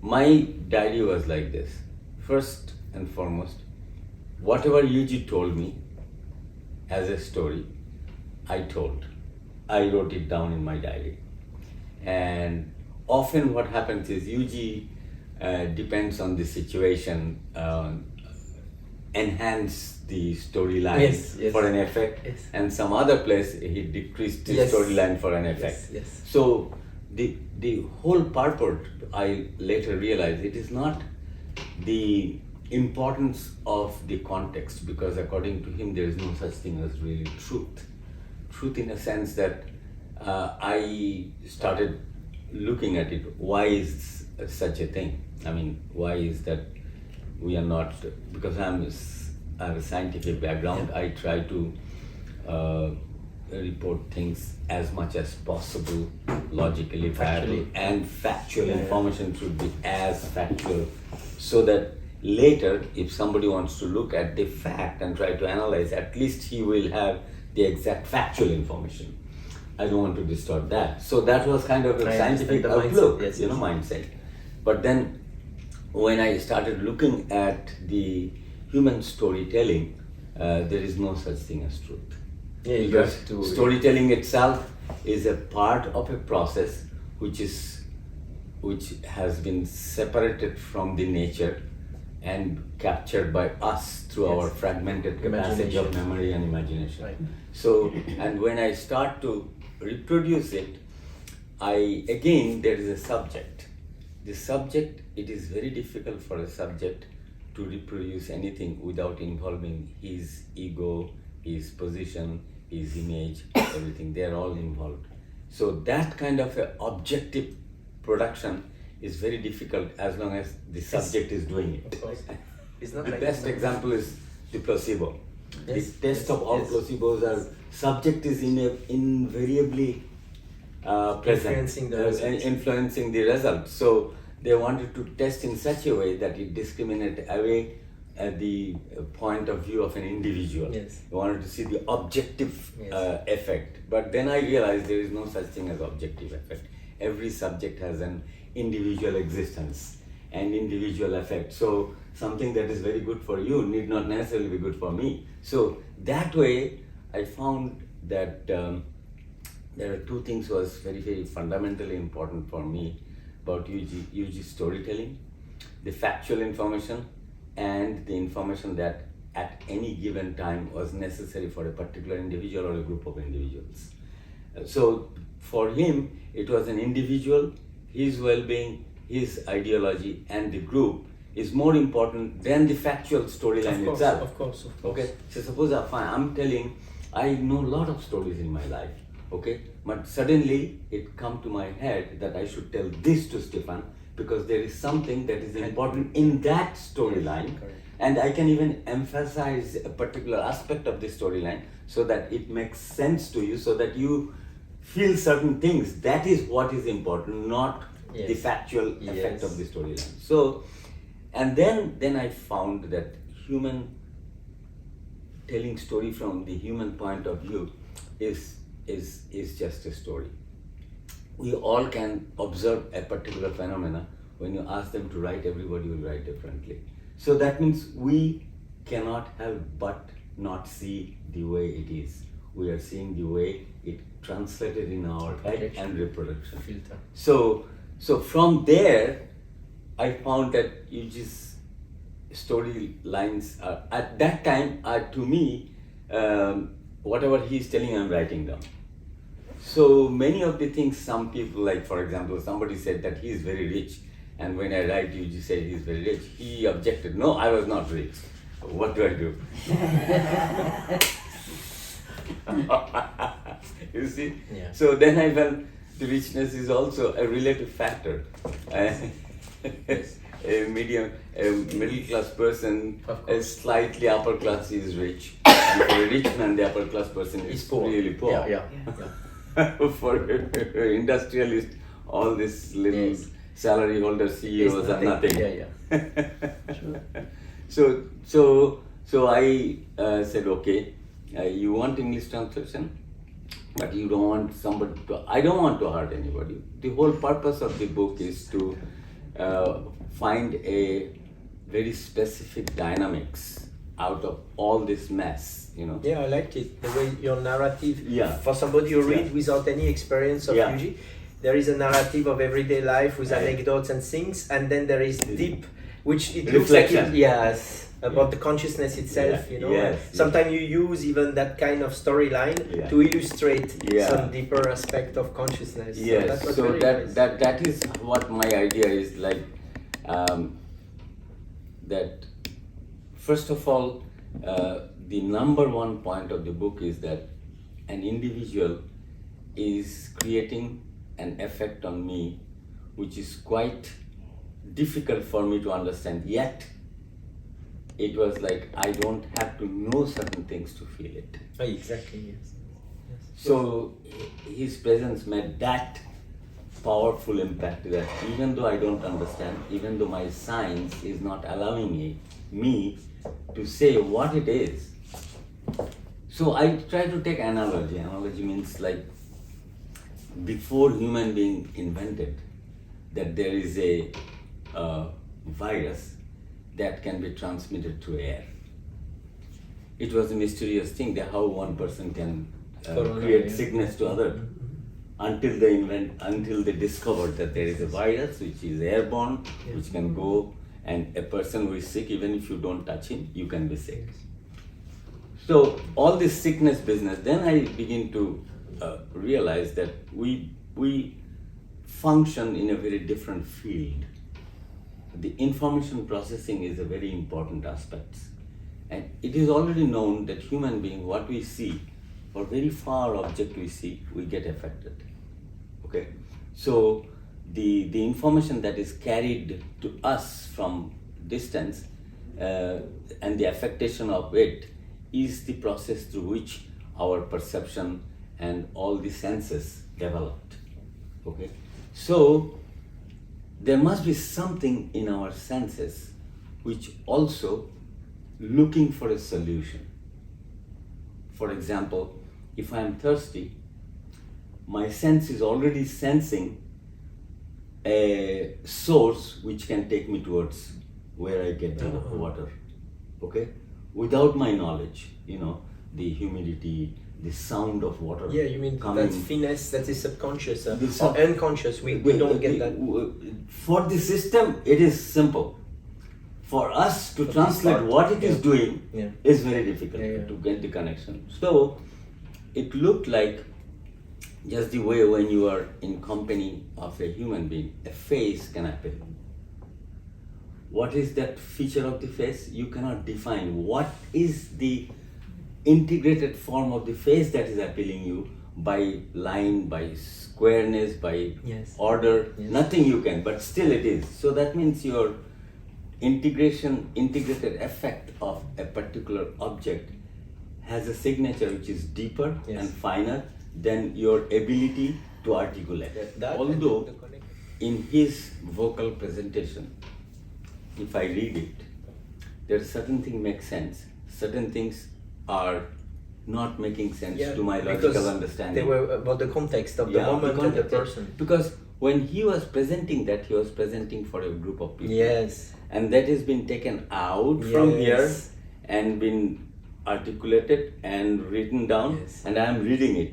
my diary was like this. First and foremost, whatever Yuji told me as a story, I told. I wrote it down in my diary. And often what happens is Yuji depends on the situation, enhance the storyline for an effect, and some other place he decreased the storyline for an effect. So the whole purport, I later realized, it is not the importance of the context, because according to him there is no such thing as really truth. Truth in a sense that I started looking at it. Why is such a thing? I mean, why is that we are not, because I have a scientific background, I try to report things as much as possible, logically viable, and factual information should be as factual, so that later if somebody wants to look at the fact and try to analyze, at least he will have the exact factual information. I don't want to distort that. So that was kind of a scientific outlook, mindset. But then when I started looking at the human storytelling, there is no such thing as truth. Because storytelling itself is a part of a process which has been separated from the nature and captured by us through our fragmented capacity of memory and imagination. So, and when I start to reproduce it, there is a subject. The subject, it is very difficult for a subject to reproduce anything without involving his ego, his position, his image, everything. They are all involved. So that kind of a objective production is very difficult as long as the subject is doing it. The best example is the placebo. The test of all placebos are subject is invariably present, influencing the result. So they wanted to test in such a way that it discriminated away at the point of view of an individual. They wanted to see the objective effect. But then I realized there is no such thing as objective effect. Every subject has an individual existence and individual effect. So something that is very good for you need not necessarily be good for me. So that way I found that there are two things was very, very fundamentally important for me about Yuji's storytelling: the factual information and the information that at any given time was necessary for a particular individual or a group of individuals. So for him, it was an individual, his well-being, his ideology, and the group is more important than the factual storyline itself. Of course. Okay. So suppose I'm telling, I know a lot of stories in my life. Okay, but suddenly it come to my head that I should tell this to Stephane because there is something that is important in that storyline, and I can even emphasize a particular aspect of the storyline so that it makes sense to you, so that you feel certain things. That is what is important, not the factual effect of the storyline. So, and then I found that human telling story from the human point of view is just a story. We all can observe a particular phenomena. When you ask them to write, everybody will write differently. So that means we cannot help but not see the way it is. We are seeing the way it translated in our head and reproduction. Filter. So from there, I found that Yuji's storylines are, at that time, to me, whatever he's telling, I'm writing down. So many of the things, some people, like for example, somebody said that he is very rich, and when I write, Yuji said he's very rich. He objected, no, I was not rich. What do I do? You see? Yeah. So then I felt the richness is also a relative factor. A middle class person, a slightly upper class is rich. And for a rich man, the upper class person is poor. Really poor. Yeah. For industrialist, all these little salary holder CEOs are nothing. Sure. So I said, okay, you want English translation, but you don't want somebody to, I don't want to hurt anybody. The whole purpose of the book is to find a very specific dynamics out of all this mess, you know. Yeah, I liked it. The way your narrative, Yeah. for somebody who read without any experience of Yuji, there is a narrative of everyday life with anecdotes and things, and then there is deep, which it looks like about the consciousness itself, you know. Sometimes you use even that kind of storyline to illustrate some deeper aspect of consciousness. Yes, so that is what my idea is, like, that first of all, the number one point of the book is that an individual is creating an effect on me which is quite difficult for me to understand, yet it was like I don't have to know certain things to feel it. Exactly, yes. So his presence made that powerful impact that even though I don't understand, even though my science is not allowing me to say what it is. So I try to take analogy. Analogy means like before human being invented that there is a virus that can be transmitted through air. It was a mysterious thing that how one person can create sickness to other until they discovered that there is a virus which is airborne, which can go, and a person who is sick, even if you don't touch him, you can be sick. So all this sickness business, then I begin to realize that we function in a very different field. The information processing is a very important aspect, and it is already known that human being, what we see, or very far object we see, we get affected. Okay, so the information that is carried to us from distance and the affectation of it is the process through which our perception and all the senses developed. Okay, so there must be something in our senses which also looking for a solution. For example, if I am thirsty, my sense is already sensing a source which can take me towards where I get the water. Okay, without my knowledge, you know, the humidity, the sound of water. Yeah, you mean coming. That's finesse, that is subconscious or unconscious. We don't get that. For the system, it is simple. For us to translate what it is doing is very difficult to get the connection. So it looked like just the way when you are in company of a human being, a face can appeal. What is that feature of the face? You cannot define. What is the integrated form of the face that is appealing you by line, by squareness, by order? Nothing you can, but still it is. So that means your integrated effect of a particular object has a signature which is deeper and finer than your ability to articulate. Although in his vocal presentation, if I read it, there are certain things make sense, certain things are not making sense to my logical understanding. They were about the context of the moment and the person. Because when he was presenting that, he was presenting for a group of people. Yes. And that has been taken out from here and been articulated and written down, and I am reading it.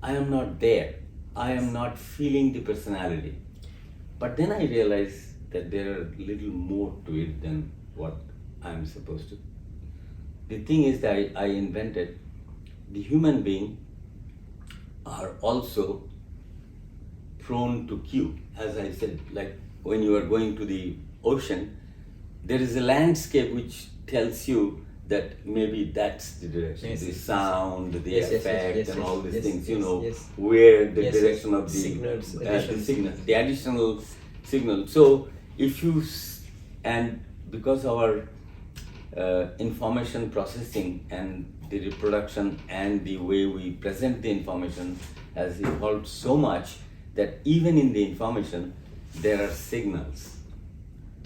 I am not there. I am not feeling the personality. But then I realized that there are little more to it than what I am supposed to. The thing is that I invented, the human being are also prone to cue. As I said, like when you are going to the ocean, there is a landscape which tells you that maybe that's the direction, the sound, the effect, and all these things, you know, where the direction of the signals, the additional signal. So if you, and because our information processing and the reproduction and the way we present the information has evolved so much that even in the information there are signals,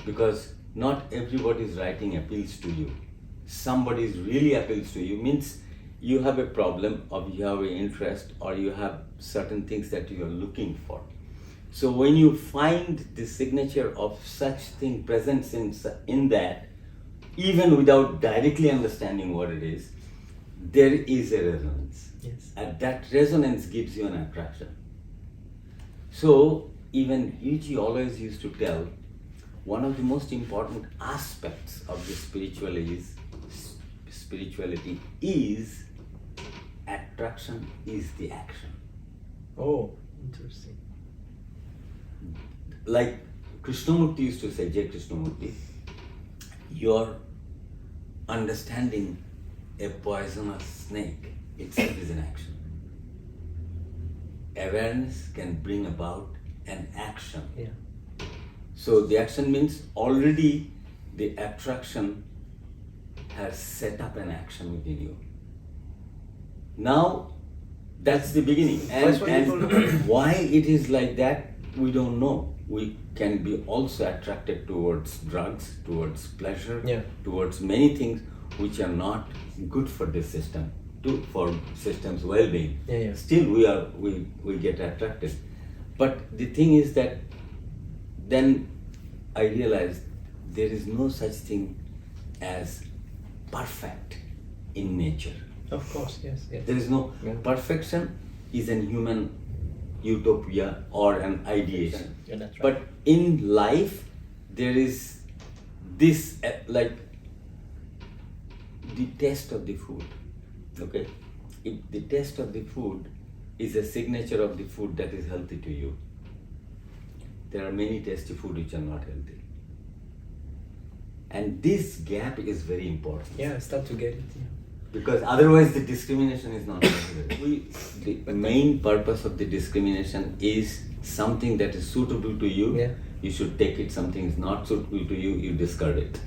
because not everybody's writing appeals to you. Somebody's really appeals to you, means you have a problem or you have an interest or you have certain things that you are looking for. So when you find the signature of such thing present in that, even without directly understanding what it is, there is a resonance. Yes. And that resonance gives you an attraction. So even Yuji always used to tell, one of the most important aspects of the spirituality is attraction is the action. Oh, interesting. Like Krishnamurti used to say, J. Krishnamurti, your understanding a poisonous snake itself is an action. Awareness can bring about an action. Yeah. So the action means already the attraction has set up an action within you. Now that's the beginning. And why it is like that, we don't know. We can be also attracted towards drugs, towards pleasure, towards many things which are not good for this system, for system's well-being. Still we get attracted. But the thing is that then I realized there is no such thing as perfect in nature. Of course, yes. There is no perfection is an human utopia or an ideation. Yeah, that's right. But in life, there is this like the taste of the food. Okay, if the taste of the food is a signature of the food that is healthy to you. There are many tasty food which are not healthy. And this gap is very important. Yeah, start to get it. Yeah. Because otherwise the discrimination is not necessary. The main purpose of the discrimination is something that is suitable to you, you should take it. Something is not suitable to you, you discard it.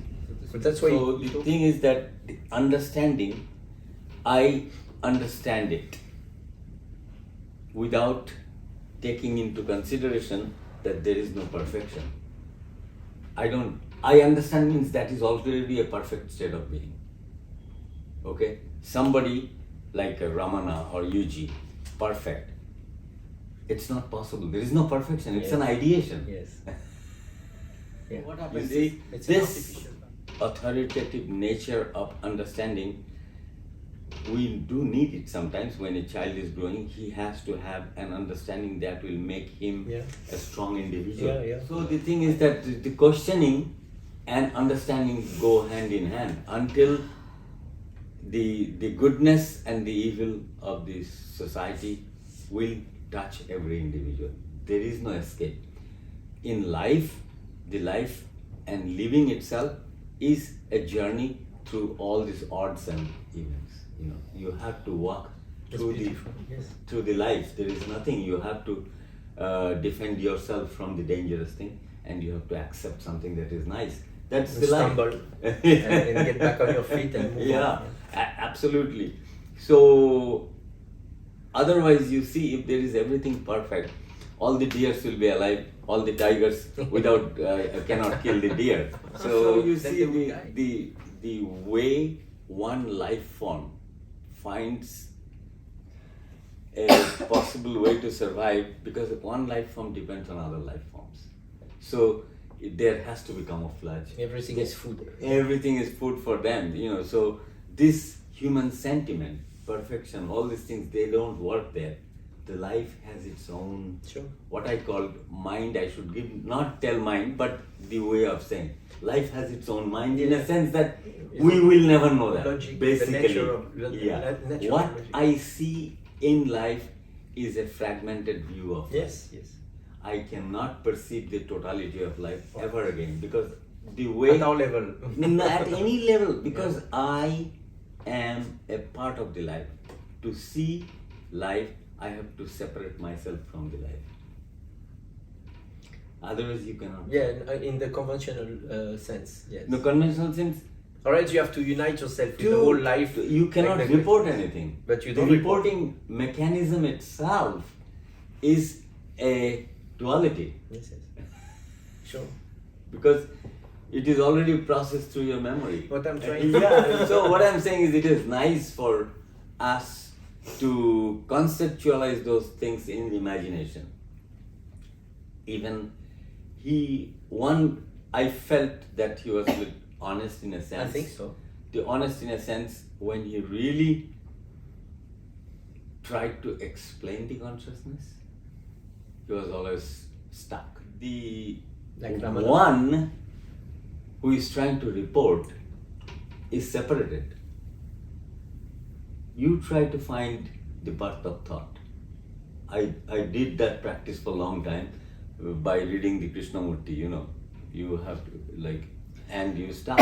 But that's why so the thing is that the understanding, I understand it without taking into consideration that there is no perfection. I understand means that is already a perfect state of being. Okay? Somebody like a Ramana or Yuji, perfect. It's not possible. There is no perfection. It's an ideation. Yes. What happens is this authoritative nature of understanding, we do need it sometimes. When a child is growing, he has to have an understanding that will make him a strong individual. So the thing is that the questioning and understanding go hand in hand until the goodness and the evil of this society will touch every individual. There is no escape. In life, the life and living itself is a journey through all these odds and events. You have to walk through the life. There is nothing. You have to defend yourself from the dangerous thing, and you have to accept something that is nice. That's the life. Stumble and get back on your feet and move on. Absolutely. So otherwise, you see, if there is everything perfect, all the deers will be alive. All the tigers without cannot kill the deer. So you see the way one life form finds a possible way to survive, because one life form depends on other life forms. So there has to be camouflage. Everything is food. Everything is food for them. So this human sentiment, perfection, all these things, they don't work there. The life has its own, what I call mind. I should not tell mind, but the way of saying life has its own mind, in a sense that we will never know that. Logic, basically, what logic. I see in life is a fragmented view of life. I cannot perceive the totality of life ever again, because the way at all level, at any level, because I am a part of the life. To see life, I have to separate myself from the life. Otherwise, you cannot. In the conventional sense, yes. The conventional sense. Or else you have to unite yourself with the whole life. You cannot report anything. But you the don't reporting mechanism itself is a duality. Yes. Sure. Because it is already processed through your memory. What I'm trying So what I'm saying is, it is nice for us to conceptualize those things in imagination. even I felt that he was a little honest in a sense. I think so. The honest in a sense when he really tried to explain the consciousness, he was always stuck. The one who is trying to report is separated. You try to find the birth of thought. I did that practice for a long time by reading the Krishnamurti, you have to and you start.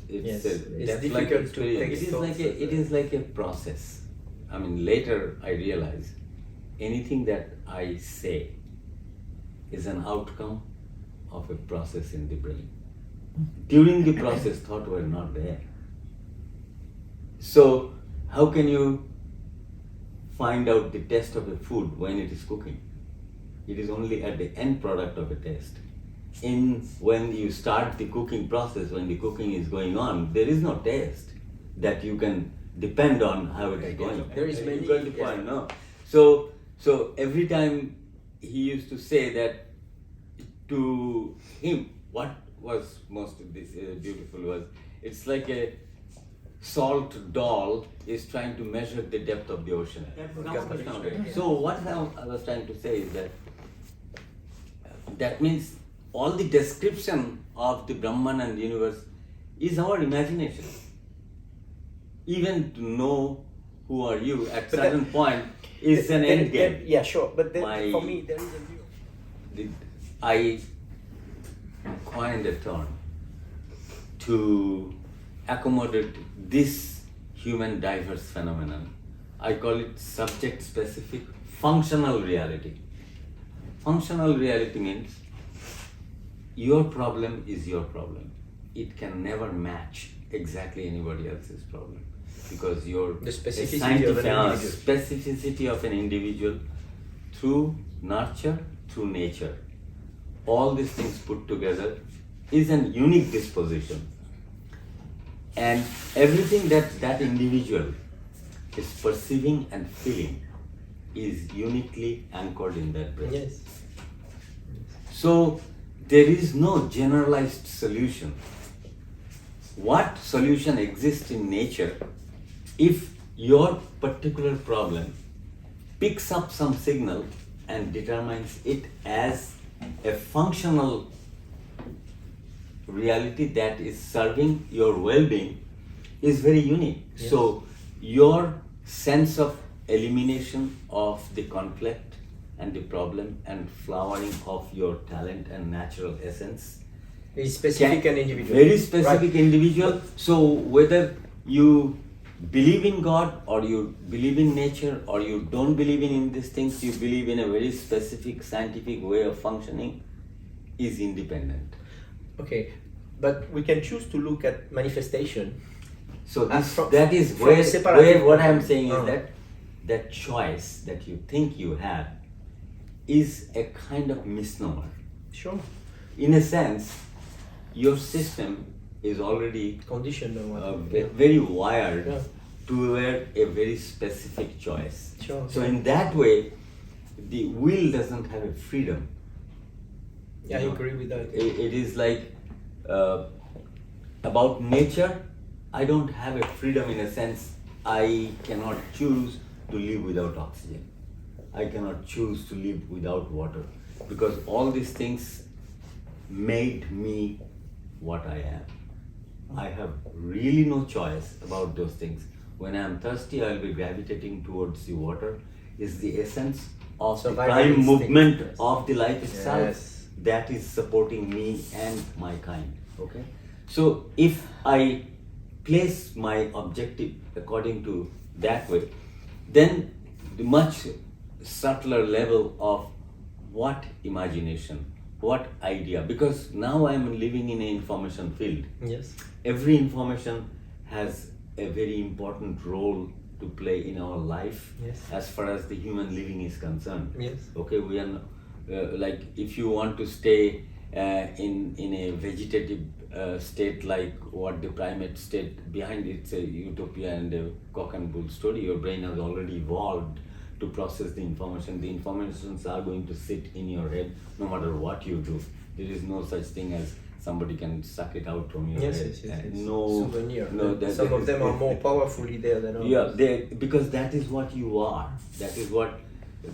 It's difficult to take it is like a process. I mean, later I realized anything that I say is an outcome of a process in the brain. During the process, thought were not there. So, how can you find out the taste of a food when it is cooking? It is only at the end product of a taste. When you start the cooking process, when the cooking is going on, there is no taste that you can depend on how it is going. There is many. You got the point, no? So every time he used to say that to him, what was most beautiful was, it's like a salt doll is trying to measure the depth of the ocean. So what I was trying to say is that means all the description of the Brahman and the universe is our imagination. Even to know who are you at certain point is an end game. Yeah, sure. But for me, there is a view. I coined a term to accommodate this human diverse phenomenon. I call it subject-specific functional reality. Functional reality means your problem is your problem. It can never match exactly anybody else's problem because the specificity of an individual. Specificity of an individual through nurture, through nature. All these things put together is an unique disposition. And everything that individual is perceiving and feeling is uniquely anchored in that brain. Yes. So there is no generalized solution. What solution exists in nature if your particular problem picks up some signal and determines it as a functional reality that is serving your well-being is very unique. Yes. So your sense of elimination of the conflict and the problem and flowering of your talent and natural essence is specific and individual. Very specific, right. Individual. So whether you believe in God or you believe in nature or you don't believe in these things, you believe in a very specific scientific way of functioning is independent. Okay, but we can choose to look at manifestation. So that is where what I'm saying is that choice that you think you have is a kind of misnomer. Sure. In a sense, your system is already conditioned, very wired toward a very specific choice. Sure. So in that way, the will doesn't have a freedom. Yeah, I agree with that. It is like about nature. I don't have a freedom in a sense. I cannot choose to live without oxygen. I cannot choose to live without water because all these things made me what I am. I have really no choice about those things. When I am thirsty, I will be gravitating towards the water. Is the essence of the prime movement of the life itself that is supporting me and my kind. Okay. So if I place my objective according to that way, then the much subtler level of what imagination, what idea, because now I am living in an information field. Yes. Every information has a very important role to play in our life as far as the human living is concerned. Yes. Okay, we are like if you want to stay in a vegetative state like what the primate state behind it's a utopia and a cock and bull story, your brain has already evolved to process the information. The informations are going to sit in your head no matter what you do. There is no such thing as somebody can suck it out from your head. Yes. No souvenir. No, Some of them are more powerfully there than others. Yeah, because that is what you are. That is what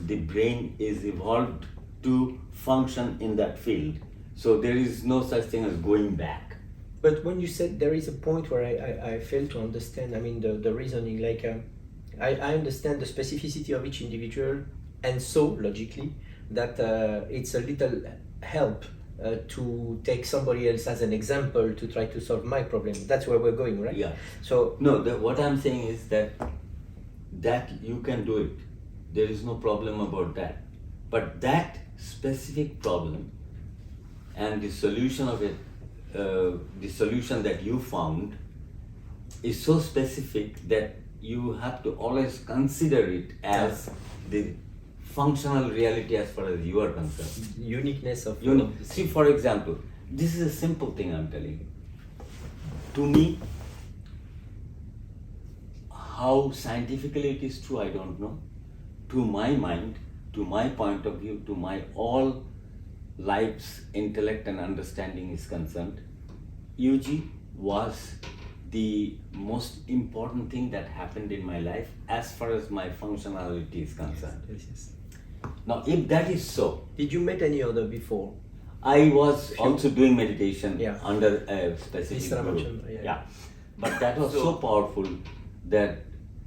the brain is evolved to function in that field. So there is no such thing as going back. But when you said there is a point where I fail to understand, I mean the reasoning, like I understand the specificity of each individual, and so logically that it's a little help to take somebody else as an example to try to solve my problem. That's where we're going, right? Yeah. So no, what I'm saying is that you can do it. There is no problem about that. But that specific problem and the solution of it, the solution that you found is so specific that you have to always consider it as the functional reality as far as you are concerned. Uniqueness of See, for example, this is a simple thing I'm telling you. To me, how scientifically it is true, I don't know. To my mind, to my point of view, to my all life's intellect and understanding is concerned, UG was the most important thing that happened in my life as far as my functionality is concerned. Yes. Now, if that is so, did you meet any other before? I was also doing meditation under a specific guru. Yeah. But that was so powerful that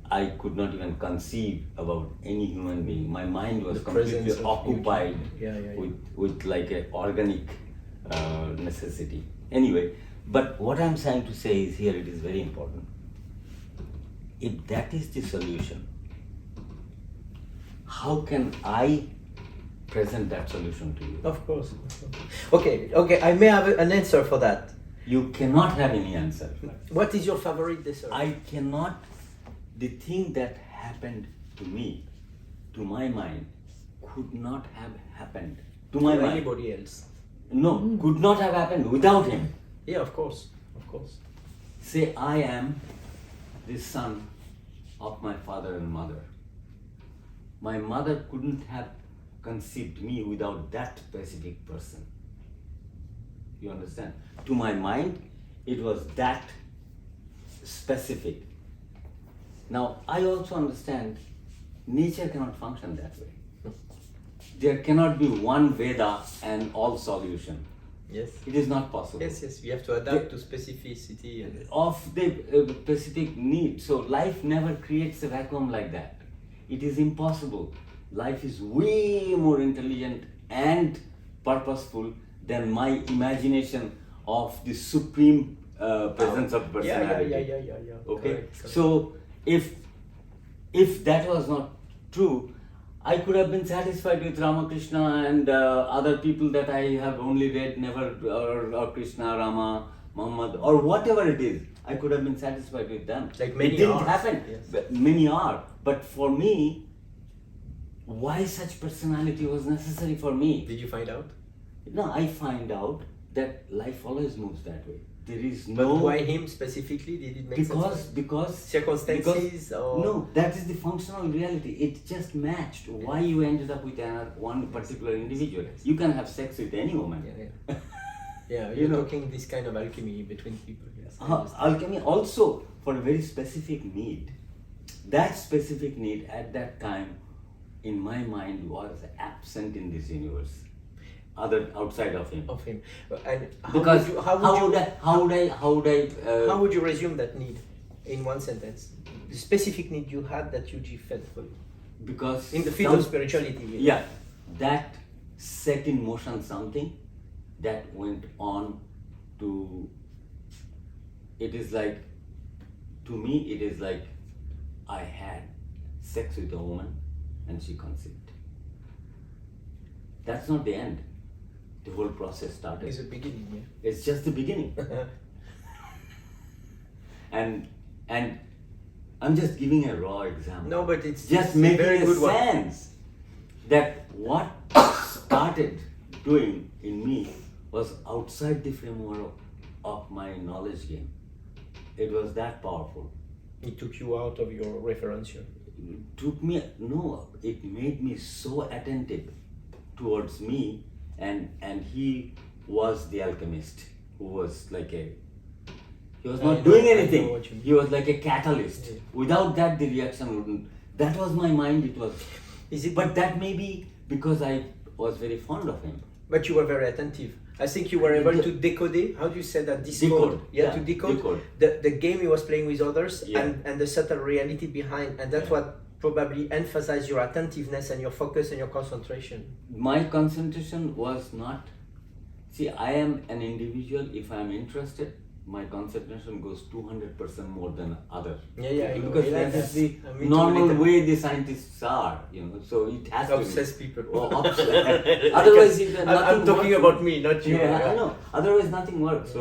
I could not even conceive about any human being. My mind was completely occupied with like an organic necessity. Anyway, but what I'm trying to say is here it is very important. If that is the solution, how can I present that solution to you? Of course. Okay, I may have an answer for that. You cannot have any answer. What is your favorite dessert? I cannot. The thing that happened to me, to my mind, could not have happened to my mind. Anybody else? No, could not have happened without him. Yeah, of course. Say I am the son of my father and mother. My mother couldn't have conceived me without that specific person. You understand? To my mind, it was that specific. Now, I also understand nature cannot function that way. There cannot be one Veda and all solution. Yes. It is not possible. Yes. We have to adapt to specificity of the specific need. So life never creates a vacuum like that. It is impossible. Life is way more intelligent and purposeful than my imagination of the supreme presence of personality. Yeah. Okay. Correct. So if that was not true, I could have been satisfied with Ramakrishna and other people that I have only read, never, or Krishna, Rama, Muhammad, or whatever it is. I could have been satisfied with them. Like many it didn't are. happen. Yes. Many are. But for me, why such personality was necessary for me? Did you find out? No, I find out that life always moves that way. There is no. But why him specifically? Did it make sense? Because circumstances or no, that is the functional reality. It just matched why you ended up with one particular individual. You can have sex with any woman. Yeah, you're talking this kind of alchemy between people. Yes. Alchemy also for a very specific need. That specific need at that time, in my mind, was absent in this universe. Outside of him. And how would you resume that need in one sentence? The specific need you had that UG felt for you. Because in the field of spirituality. Yeah, that set in motion something that went on to. It is like, to me, it is like I had sex with a woman and she conceived. That's not the end. The whole process started. It's the beginning, yeah. It's just the beginning. and I'm just giving a raw example. No, but it's just making very good sense that what started doing in me was outside the framework of my knowledge game. It was that powerful. It took you out of your reference. it made me so attentive towards me, and he was the alchemist who was he was not doing anything. He was like a catalyst. Yeah. Without that, the reaction wouldn't. That was my mind. It was. Is it? But that may be because I was very fond of him. But you were very attentive. I think you were able to decode. How do you say that? Decode. Yeah, to decode. The game he was playing with others, and the subtle reality behind, and that's what probably emphasized your attentiveness and your focus and your concentration. My concentration was not. See, I am an individual. If I am interested, my concentration goes 200% more than other. Yeah, because that is the normal way the scientists are, so it has to be. Obsessed people. Otherwise, I'm talking about me, not you. Yeah, I know. Otherwise, nothing works.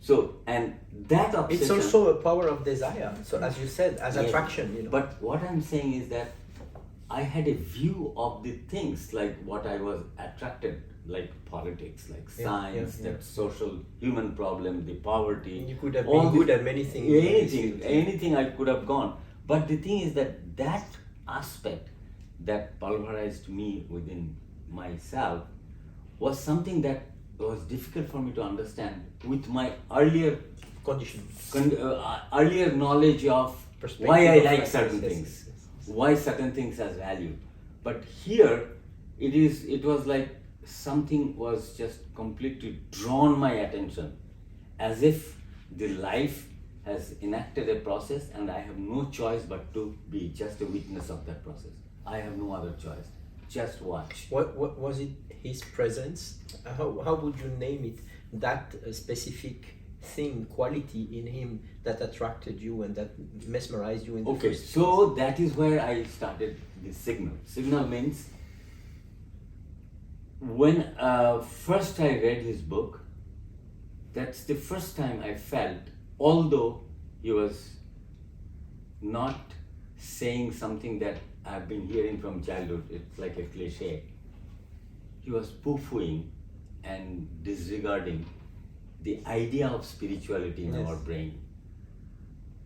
So, and that obsession. It's also a power of desire. So, as you said, as attraction, But what I'm saying is that I had a view of the things like what I was attracted, like politics, like science, that social human problem, the poverty. You could have been good at many things. Anything I could have gone. But the thing is that aspect that pulverized me within myself was something that was difficult for me to understand with my earlier earlier knowledge of why I like certain things, why certain things has value. But here, it was like something was just completely drawn my attention, as if the life has enacted a process and I have no choice but to be just a witness of that process. I have no other choice. Just watch. What was it? His presence? How would you name it? That specific thing, quality in him that attracted you and that mesmerized you in the first place? So that is where I started the signal. Signal means when first I read his book, that's the first time I felt, although he was not saying something that I've been hearing from childhood, it's like a cliche, he was poo-pooing and disregarding the idea of spirituality in our brain.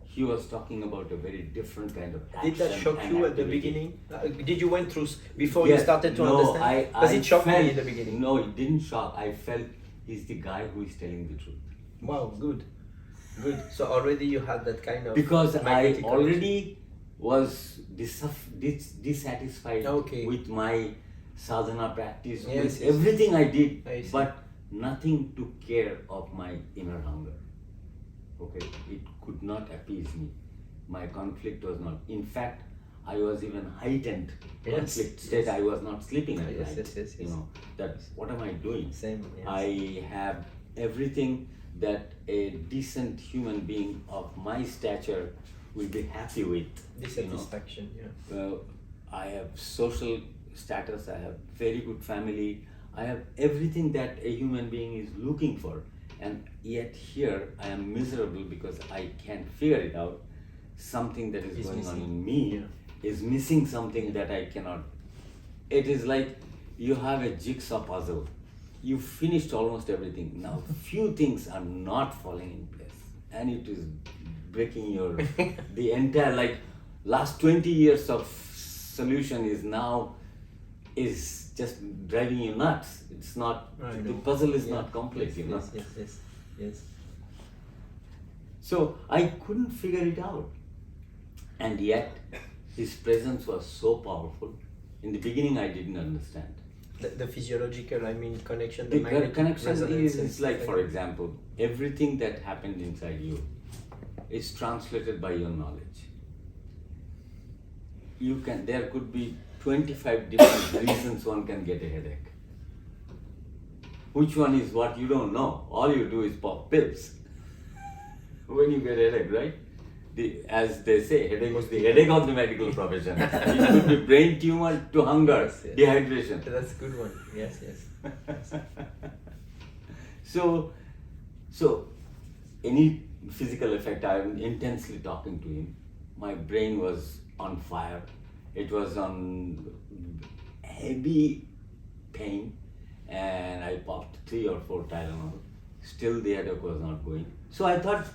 He was talking about a very different kind of action. Did that shock you at the beginning? Did you went through before you started to understand? Because it shocked me in the beginning. No, it didn't shock. I felt he's the guy who is telling the truth. Wow, good. So already you had that kind of... Because I already was dissatisfied with my sadhana practice, with everything I did, but nothing took care of my inner hunger. Okay, it could not appease me. My conflict was not. In fact, I was even heightened conflict state. I was not sleeping at night. That what am I doing? Same. Yes. I have everything that a decent human being of my stature will be happy with. Dissatisfaction. I have social status. I have very good family. I have everything that a human being is looking for. And yet here I am miserable because I can't figure it out. Something that is going on in me is missing something that I cannot. It is like you have a jigsaw puzzle. You finished almost everything. Now few things are not falling in place. And it is breaking your, the entire last 20 years of solution is just driving you nuts. It's not, the puzzle is not complete, Yes. So I couldn't figure it out. And yet, his presence was so powerful. In the beginning, I didn't understand. The physiological, connection, the connection is like, for example, everything that happened inside you is translated by your knowledge. There could be 25 different reasons one can get a headache. Which one is what you don't know? All you do is pop pills when you get a headache, right? As they say, headache was the headache of the medical profession. It could be brain tumor to hunger, dehydration. That's a good one. Yes. So any physical effect, I'm intensely talking to him. My brain was on fire. It was on heavy pain, and I popped 3 or 4 Tylenol. Still the headache was not going. So I thought,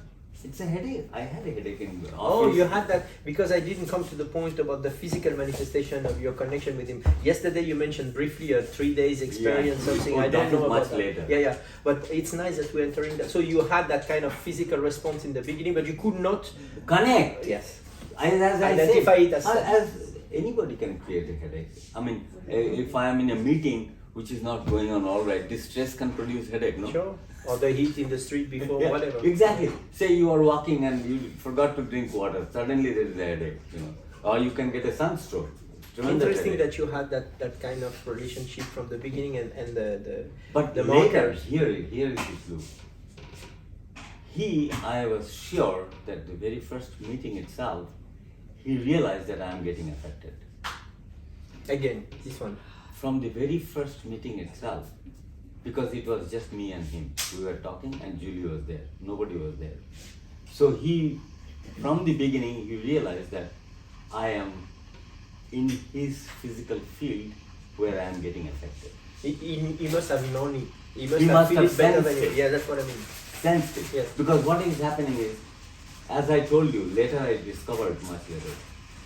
It's a headache. I had a headache in the office. Oh, you had that because I didn't come to the point about the physical manifestation of your connection with him. Yesterday you mentioned briefly a 3 days experience, something I don't know about much later. Yeah. But it's nice that we're entering that. So you had that kind of physical response in the beginning, but you could not connect. Yes. As I identify said, it as anybody can create a headache. I mean, if I am in a meeting which is not going on all right, this stress can produce headache, no? Sure. Or the heat in the street before, Yeah, whatever. exactly. Say you are walking and you forgot to drink water. Suddenly there is a headache, or you can get a sunstroke. Interesting that you had that kind of relationship from the beginning and the but the later, markers. here is the clue. I was sure that the very first meeting itself, he realized that I am getting affected. Again, this one. From the very first meeting itself, because it was just me and him. We were talking and Julie was there. Nobody was there. So from the beginning, he realized that I am in his physical field where I am getting affected. He must have known it. He He must must feel have it better than sensed you. it. Yeah, that's what I mean. Sensed it. Yes. Because what is happening is, as I told you, later I discovered much later,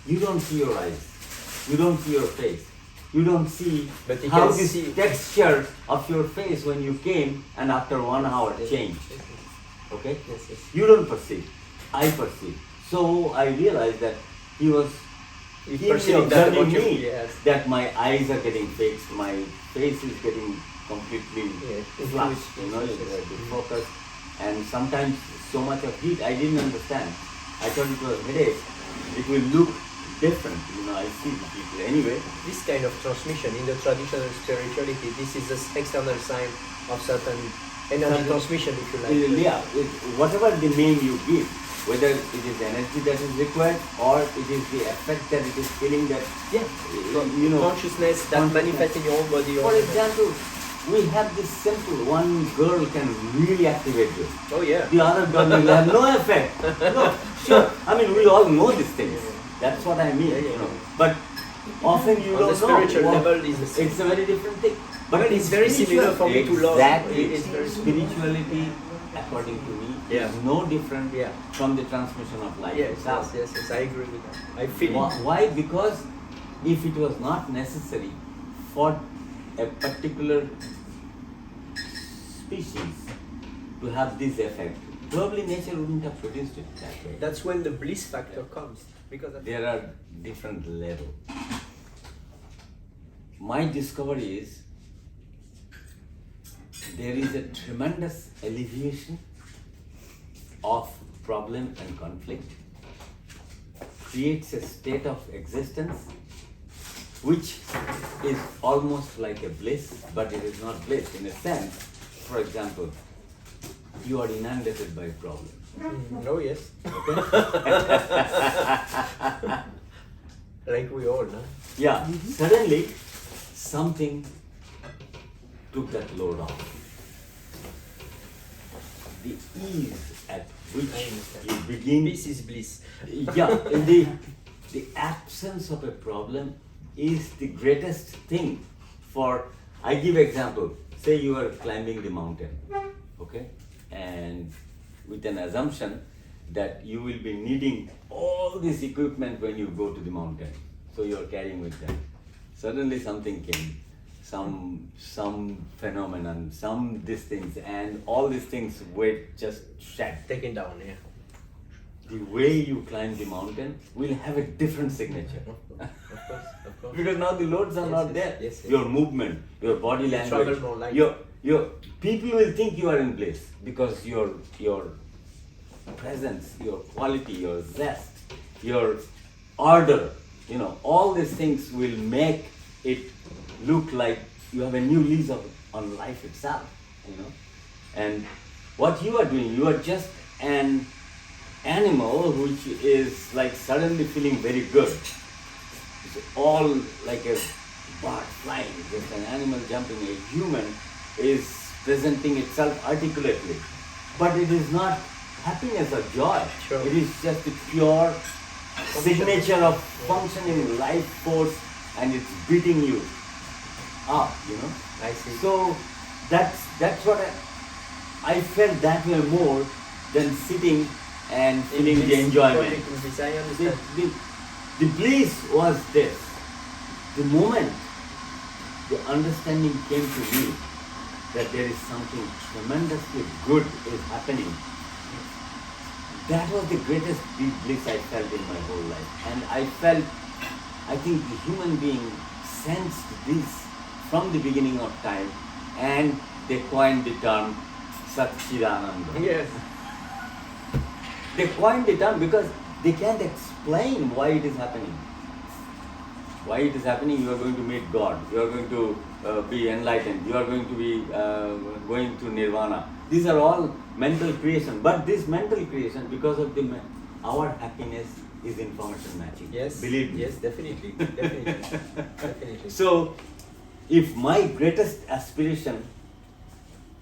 you don't see your eyes, you don't see your face, you don't see But he how can this see. texture of your face when you came and after 1 hour changed. Okay? Yes. You don't perceive, I perceive. So I realized that he was perceiving that about observing you. me, Yes. that my eyes are getting fixed, my face is getting completely flushed, the focus, and sometimes so much of heat I didn't understand. I thought it was headache. It will look different, I see the people. Anyway, This kind of transmission in the traditional spirituality, this is an external sign of certain energy transmission, if you like. whatever the name you give, whether it is energy that is required or it is the effect that it is feeling that, Consciousness that manifests in your own body. For example, we have this simple, one girl can really activate you. Oh yeah. The other girl will have no effect. No, sure. I mean, we all know these things. That's what I mean, But often you On don't the spiritual know. level is the same. It's a very different thing. But it's very similar for me to love. Exactly. It's very similar. Spirituality, according to me, Yeah. is no different Yeah. from the transmission of life Yes, itself. yes, I agree with that. I feel it. Why? Because if it was not necessary for a particular species to have this effect, probably nature wouldn't have produced it that way. That's when the bliss factor comes. Because There are different levels. My discovery is there is a tremendous alleviation of problem and conflict, creates a state of existence which is almost like a bliss, but it is not bliss in a sense. For example, you are inundated by problems. Oh yes. Like we all, no? Yeah, suddenly something took that load off. The ease at which you begin. This is bliss. Yeah, the absence of a problem is the greatest thing for. I give example. Say you are climbing the mountain, okay, and with an assumption that you will be needing all this equipment when you go to the mountain, so you are carrying with them. Suddenly something came, some phenomenon, these things, and all these things were just shat. Taken down, yeah. The way you climb the mountain will have a different signature. Of course. Because now the loads are not there. Yes. Your movement, your body language, travel more light. your people will think you are in bliss because your presence, your quality, your zest, your order, all these things will make it look like you have a new lease on life itself, And what you are doing, you are just an animal which is like suddenly feeling very good. It's all like a bird flying, just an animal jumping. A human is presenting itself articulately, but it is not happiness or joy. Sure. It is just a pure signature of functioning life force, and it's beating you up. I see. So that's what I felt that way more than sitting and feeling the enjoyment. The bliss was this. The moment the understanding came to me that there is something tremendously good is happening, that was the greatest deep bliss I felt in my whole life. And I think the human being sensed this from the beginning of time, and they coined the term Satchidananda. Yes. They coined the term because they can't explain why it is happening. Why it is happening? You are going to meet God. You are going to be enlightened. You are going to be going to nirvana. These are all mental creation. But this mental creation, because of our happiness, is information matching. Yes. Believe me. Yes, definitely. Definitely. So, if my greatest aspiration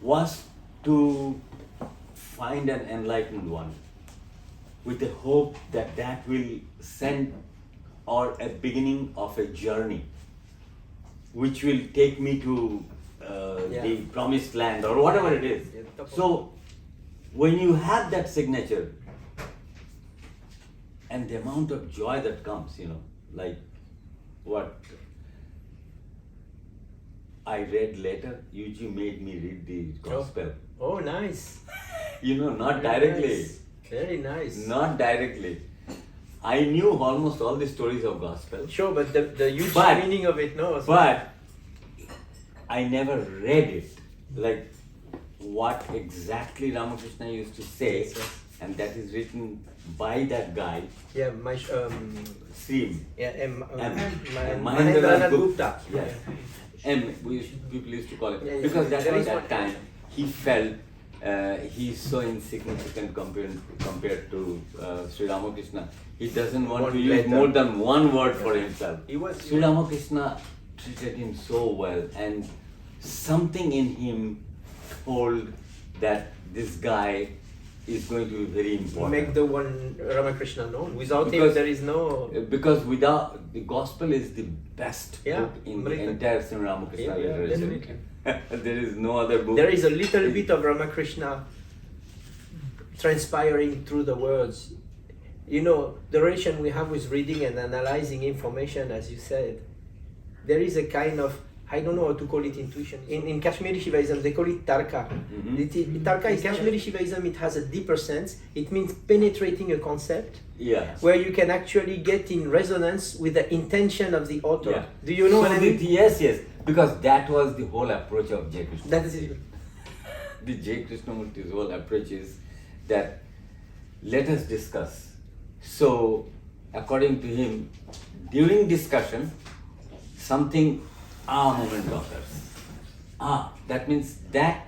was to find an enlightened one, with the hope that that will send or a beginning of a journey which will take me to the promised land or whatever it is. So when you have that signature and the amount of joy that comes, like what I read later, Yuji made me read the gospel. Oh, nice. Not Very directly. nice. Very nice. Not directly. I knew almost all the stories of gospel. Sure, but the huge meaning of it, no. But I never read it. Like what exactly Ramakrishna used to say, Yes. and that is written by that guy. Yeah, Srim. Yeah, Mahendranath Mahendranath Gupta. Gupta. Yes. People used to call it. Yeah, because there that was is that one- time he felt he's so insignificant compared to Sri Ramakrishna. He doesn't want One to use letter. more than one word for himself. Sri was- Ramakrishna treated him so well, and something in him told that this guy is going to be very important. Make the one Ramakrishna known. Without him, Because- there is no. Because without the gospel is the best Yeah, book in the Amrita. entire Sri Ramakrishna Yeah, literature. definitely. There is no other book. There is a little bit of Ramakrishna transpiring through the words. The relation we have with reading and analyzing information, as you said, there is a kind of, I don't know how to call it, intuition. In Kashmiri Shivaism, they call it tarka. Tarka in Kashmiri Shivaism, it has a deeper sense. It means penetrating a concept. Yeah. Where you can actually get in resonance with the intention of the author. Yeah. Do you know what I mean? Yes. Because that was the whole approach of J. Krishna. That is it. The J. Krishnamurti's whole approach is that let us discuss. So, according to him, during discussion, something moment occurs. That means that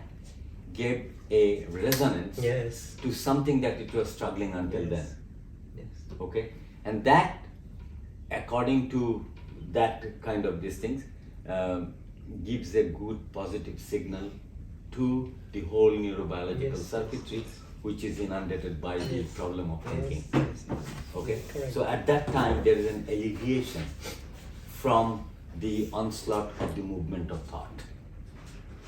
gave a resonance Yes. to something that it was struggling until Yes. then. Yes. Okay, and that, according to that kind of these things, gives a good positive signal to the whole neurobiological Yes. circuitry, which is inundated by the Yes. problem of thinking. Yes. Okay, Correct. so at that time there is an alleviation from the onslaught of the movement of thought.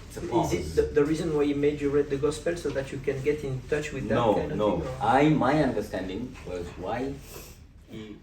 It's a pause. Is it the reason why he made you read the gospel so that you can get in touch with that kind of thing? No. or- My understanding was why he